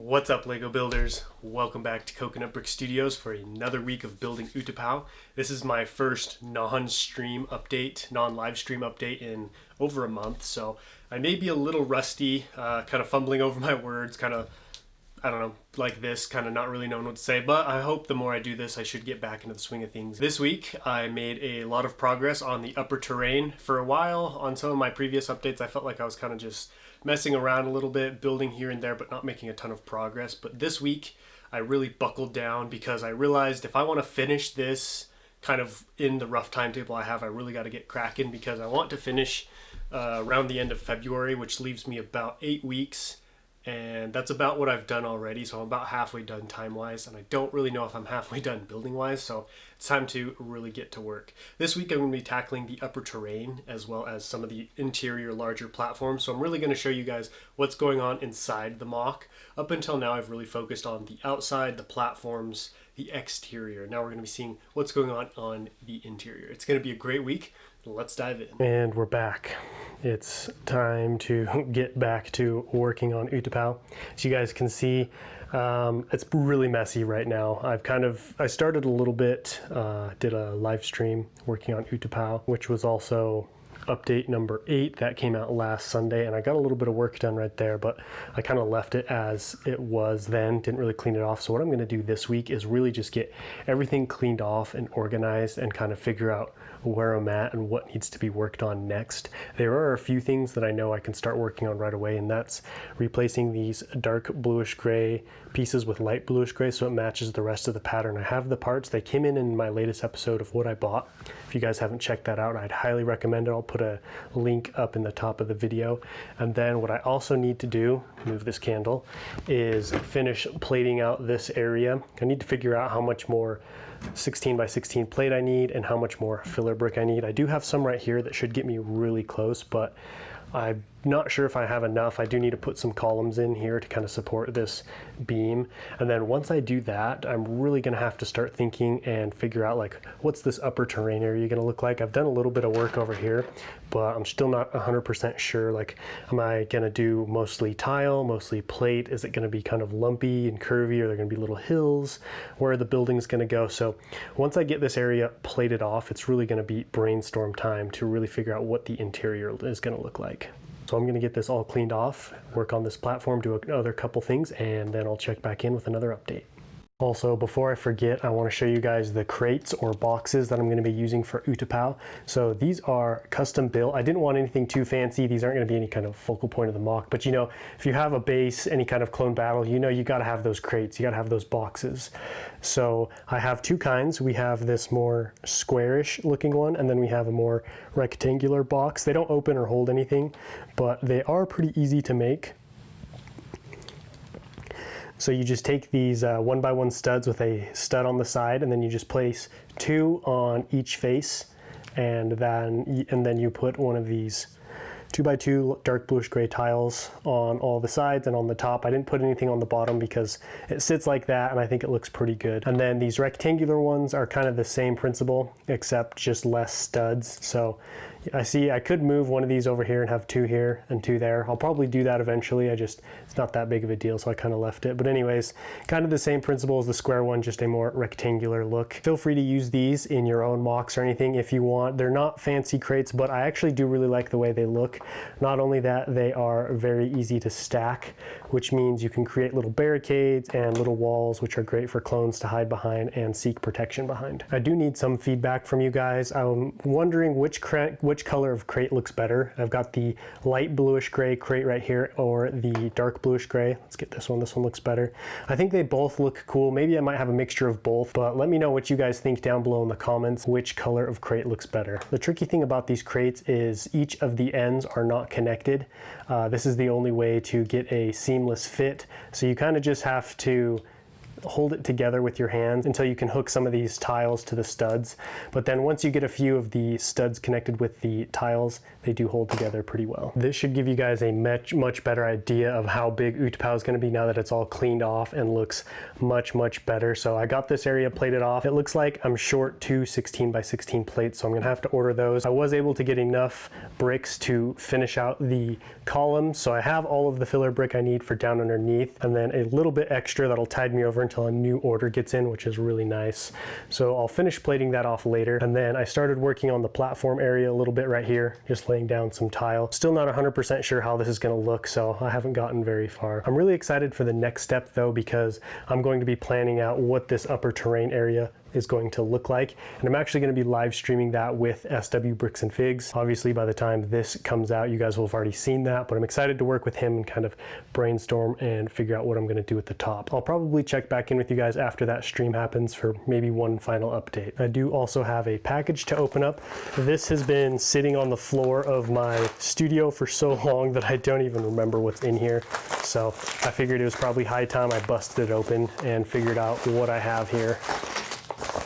What's up, Lego builders? Welcome back to Coconut Brick Studios for another week of building Utapau. This is my first non-live stream update in over a month, so I may be a little rusty, kind of fumbling over my words, kind of, I don't know, like this, kind of not really knowing what to say, but I hope the more I do this, I should get back into the swing of things. This week, I made a lot of progress on the upper terrain. For a while, on some of my previous updates, I felt like I was kind of just messing around a little bit, building here and there, but not making a ton of progress. But this week, I really buckled down because I realized if I want to finish this kind of in the rough timetable I have, I really got to get cracking because I want to finish around the end of February, which leaves me about 8 weeks. And that's about what I've done already, so I'm about halfway done time-wise, and I don't really know if I'm halfway done building-wise, so it's time to really get to work. This week I'm going to be tackling the upper terrain as well as some of the interior larger platforms, so I'm really going to show you guys what's going on inside the mock. Up until now I've really focused on the outside, the platforms, the exterior. Now we're going to be seeing what's going on the interior. It's going to be a great week. Let's dive in. And we're back. It's time to get back to working on Utapau. As you guys can see, it's really messy right now. I started a little bit, did a live stream working on Utapau, which was also update number 8 that came out last Sunday, and I got a little bit of work done right there, but I kind of left it as it was then, didn't really clean it off. So what I'm going to do this week is really just get everything cleaned off and organized and kind of figure out where I'm at and what needs to be worked on next. There are a few things that I know I can start working on right away, and that's replacing these dark bluish gray pieces with light bluish gray so it matches the rest of the pattern. I have the parts. They came in my latest episode of what I bought. If you guys haven't checked that out, I'd highly recommend it. I'll put a link up in the top of the video. And then what I also need to do, move this candle, is finish plating out this area. I need to figure out how much more 16 by 16 plate I need and how much more filler brick I need. I do have some right here that should get me really close, but I'm not sure if I have enough. I do need to put some columns in here to kind of support this beam. And then once I do that, I'm really going to have to start thinking and figure out like, what's this upper terrain area going to look like? I've done a little bit of work over here, but I'm still not 100% sure. Like, am I going to do mostly tile, mostly plate? Is it going to be kind of lumpy and curvy? Are there going to be little hills? Where are the buildings going to go? So once I get this area plated off, it's really going to be brainstorm time to really figure out what the interior is going to look like. So I'm going to get this all cleaned off, work on this platform, do another couple things, and then I'll check back in with another update. Also, before I forget, I want to show you guys the crates or boxes that I'm going to be using for Utapau. So these are custom built. I didn't want anything too fancy. These aren't going to be any kind of focal point of the mock, but you know, if you have a base, any kind of clone battle, you know you got to have those crates, you got to have those boxes. So I have two kinds. We have this more squarish looking one, and then we have a more rectangular box. They don't open or hold anything, but they are pretty easy to make. So you just take these 1x1 studs with a stud on the side, and then you just place 2 on each face, and then you put one of these 2x2 dark bluish gray tiles on all the sides and on the top. I didn't put anything on the bottom because it sits like that and I think it looks pretty good. And then these rectangular ones are kind of the same principle except just less studs. So I see I could move one of these over here and have 2 here and 2 there. I'll probably do that eventually. It's not that big of a deal, so I kind of left it. But anyways, kind of the same principle as the square one, just a more rectangular look. Feel free to use these in your own mocks or anything if you want. They're not fancy crates, but I actually do really like the way they look. Not only that, they are very easy to stack, which means you can create little barricades and little walls, which are great for clones to hide behind and seek protection behind. I do need some feedback from you guys. I'm wondering which color of crate looks better. I've got the light bluish gray crate right here or the dark bluish gray. Let's get this one. This one looks better. I think they both look cool. Maybe I might have a mixture of both, but let me know what you guys think down below in the comments, which color of crate looks better. The tricky thing about these crates is each of the ends are not connected. This is the only way to get a seamless fit. So you kind of just have to hold it together with your hands until you can hook some of these tiles to the studs. But then once you get a few of the studs connected with the tiles, they do hold together pretty well. This should give you guys a much better idea of how big Utapau is going to be now that it's all cleaned off and looks much better. So I got this area plated off. It looks like I'm short 2 16 by 16 plates, so I'm gonna have to order those. I was able to get enough bricks to finish out the columns, so I have all of the filler brick I need for down underneath, and then a little bit extra that'll tide me over until a new order gets in, which is really nice. So I'll finish plating that off later. And then I started working on the platform area a little bit right here, just laying down some tile. Still not 100% sure how this is gonna look, so I haven't gotten very far. I'm really excited for the next step though, because I'm going to be planning out what this upper terrain area is going to look like, and I'm actually going to be live streaming that with SW Bricks and Figs. Obviously by the time this comes out you guys will have already seen that, but I'm excited to work with him and kind of brainstorm and figure out what I'm going to do at the top. I'll probably check back in with you guys after that stream happens for maybe one final update. I do also have a package to open up. This has been sitting on the floor of my studio for so long that I don't even remember what's in here, so I figured it was probably high time I busted it open and figured out what I have here.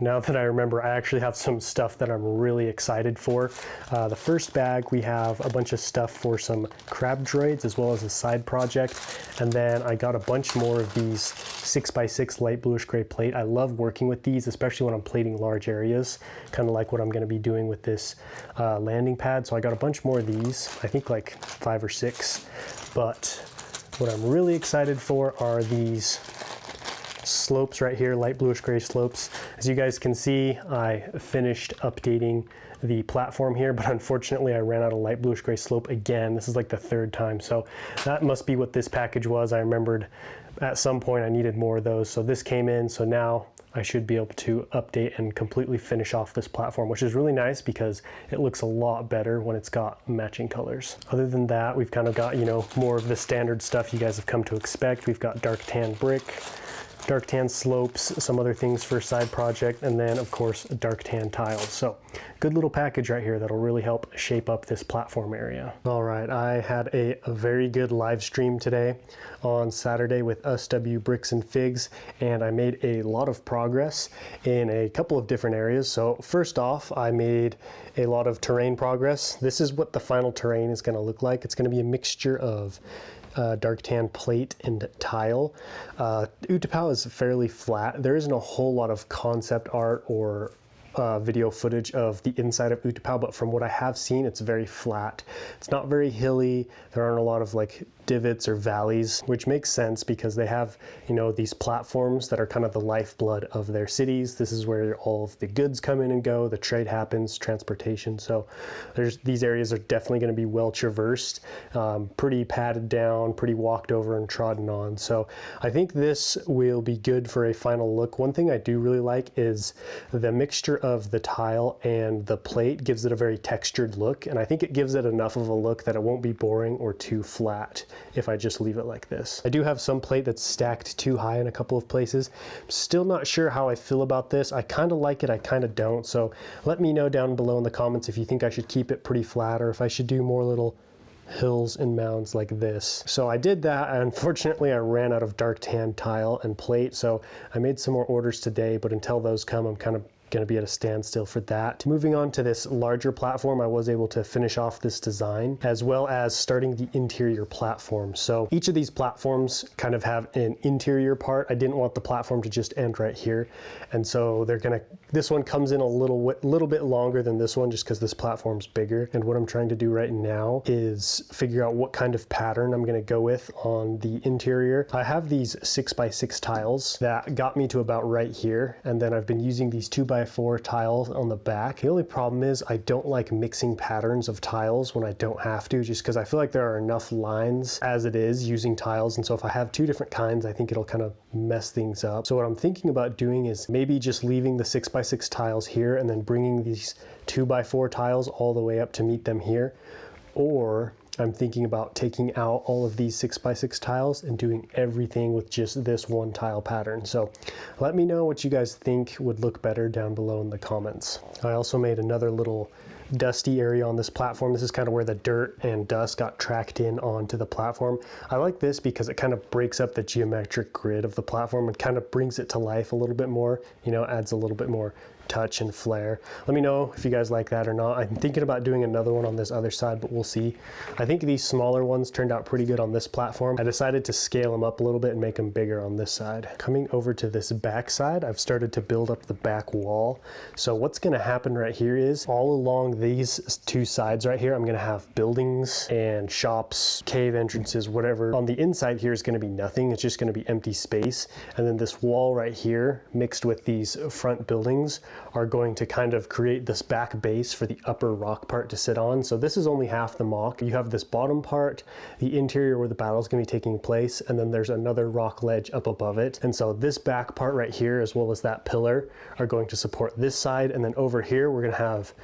Now that I remember, I actually have some stuff that I'm really excited for. The first bag, we have a bunch of stuff for some crab droids as well as a side project. And then I got a bunch more of these 6x6 light bluish gray plate. I love working with these, especially when I'm plating large areas, kind of like what I'm going to be doing with this landing pad. So I got a bunch more of these, I think like 5 or 6. But what I'm really excited for are these slopes right here, light bluish gray slopes. As you guys can see, I finished updating the platform here, but unfortunately I ran out of light bluish gray slope again. This is like the 3rd time, so that must be what this package was. I remembered at some point I needed more of those, so this came in, so now I should be able to update and completely finish off this platform, which is really nice because it looks a lot better when it's got matching colors. Other than that, we've kind of got, you know, more of the standard stuff you guys have come to expect. We've got dark tan brick, dark tan slopes, some other things for side project, and then of course dark tan tiles. So good little package right here that'll really help shape up this platform area. All right, I had a very good live stream today on Saturday with SW Bricks and Figs, and I made a lot of progress in a couple of different areas. So first off, I made a lot of terrain progress. This is what the final terrain is going to look like. It's going to be a mixture of dark tan plate and tile. Utapau is fairly flat. There isn't a whole lot of concept art or video footage of the inside of Utapau, but from what I have seen, it's very flat. It's not very hilly. There aren't a lot of like divots or valleys, which makes sense because they have, you know, these platforms that are kind of the lifeblood of their cities. This is where all of the goods come in and go, the trade happens, transportation. So these areas are definitely going to be well traversed, pretty padded down, pretty walked over and trodden on. So I think this will be good for a final look. One thing I do really like is the mixture of the tile and the plate gives it a very textured look, and I think it gives it enough of a look that it won't be boring or too flat if I just leave it like this. I do have some plate that's stacked too high in a couple of places. I'm still not sure how I feel about this. I kind of like it, I kind of don't. So let me know down below in the comments if you think I should keep it pretty flat or if I should do more little hills and mounds like this. So I did that, and unfortunately I ran out of dark tan tile and plate, so I made some more orders today, but until those come, I'm kind of going to be at a standstill for that. Moving on to this larger platform, I was able to finish off this design as well as starting the interior platform. So each of these platforms kind of have an interior part. I didn't want the platform to just end right here, and so this one comes in a little bit longer than this one just because this platform's bigger. And what I'm trying to do right now is figure out what kind of pattern I'm going to go with on the interior. I have these 6x6 tiles that got me to about right here, and then I've been using these 2x4 tiles on the back. The only problem is I don't like mixing patterns of tiles when I don't have to, just because I feel like there are enough lines as it is using tiles, and so if I have 2 different kinds, I think it'll kind of mess things up. So what I'm thinking about doing is maybe just leaving the 6x6 tiles here and then bringing these 2x4 tiles all the way up to meet them here, or I'm thinking about taking out all of these 6x6 tiles and doing everything with just this one tile pattern. So let me know what you guys think would look better down below in the comments. I also made another little dusty area on this platform. This is kind of where the dirt and dust got tracked in onto the platform. I like this because it kind of breaks up the geometric grid of the platform and kind of brings it to life a little bit more, you know, adds a little bit more touch and flair. Let me know if you guys like that or not. I'm thinking about doing another one on this other side, but we'll see. I think these smaller ones turned out pretty good on this platform. I decided to scale them up a little bit and make them bigger on this side. Coming over to this back side, I've started to build up the back wall. So what's gonna happen right here is all along these two sides right here, I'm gonna have buildings and shops, cave entrances, whatever. On the inside here is gonna be nothing. It's just gonna be empty space. And then this wall right here mixed with these front buildings are going to kind of create this back base for the upper rock part to sit on. So this is only half the mock. You have this bottom part, the interior where the battle is going to be taking place, and then there's another rock ledge up above it. And so this back part right here, as well as that pillar, are going to support this side. And then over here, we're going to have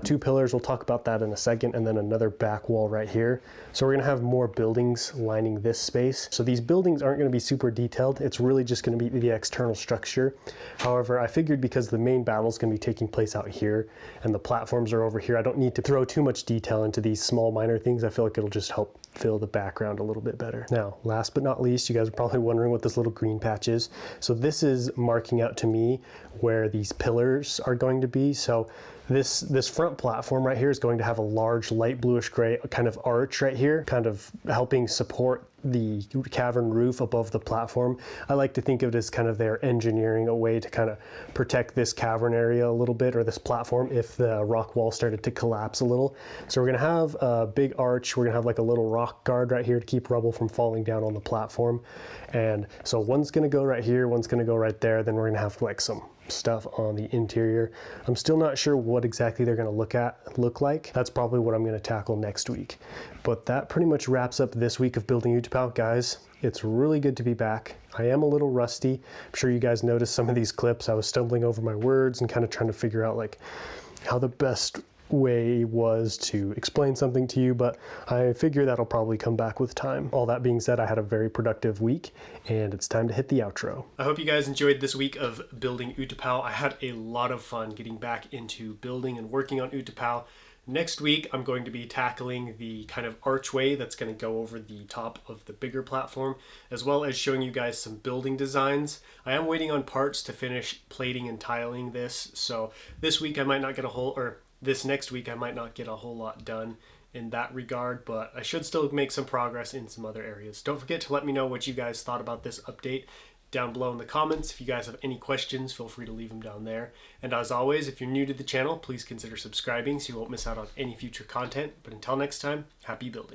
two pillars. We'll talk about that in a second, and then another back wall right here. So we're gonna have more buildings lining this space. So these buildings aren't gonna be super detailed. It's really just gonna be the external structure. However, I figured because the main battle is gonna be taking place out here and the platforms are over here, I don't need to throw too much detail into these small minor things. I feel like it'll just help fill the background a little bit better. Now, last but not least, you guys are probably wondering what this little green patch is. So this is marking out to me where these pillars are going to be. So this front platform right here is going to have a large light bluish gray kind of arch right here, kind of helping support the cavern roof above the platform. I like to think of it as kind of they're engineering a way to kind of protect this cavern area a little bit, or this platform, if the rock wall started to collapse a little. So we're gonna have a big arch. We're gonna have like a little rock guard right here to keep rubble from falling down on the platform. And so one's gonna go right here, one's gonna go right there. Then we're gonna have like some stuff on the interior. I'm still not sure what exactly they're going to look like. That's probably what I'm going to tackle next week. But that pretty much wraps up this week of building Utapau. Guys, it's really good to be back. I am a little rusty. I'm sure you guys noticed some of these clips. I was stumbling over my words and kind of trying to figure out like how the best way was to explain something to you, but I figure that'll probably come back with time. All that being said, I had a very productive week and it's time to hit the outro. I hope you guys enjoyed this week of building Utapau. I had a lot of fun getting back into building and working on Utapau. Next week, I'm going to be tackling the kind of archway that's going to go over the top of the bigger platform, as well as showing you guys some building designs. I am waiting on parts to finish plating and tiling this, so this week I might not get this next week I might not get a whole lot done in that regard, but I should still make some progress in some other areas. Don't forget to let me know what you guys thought about this update down below in the comments. If you guys have any questions, feel free to leave them down there. And as always, if you're new to the channel, please consider subscribing so you won't miss out on any future content. But until next time, happy building.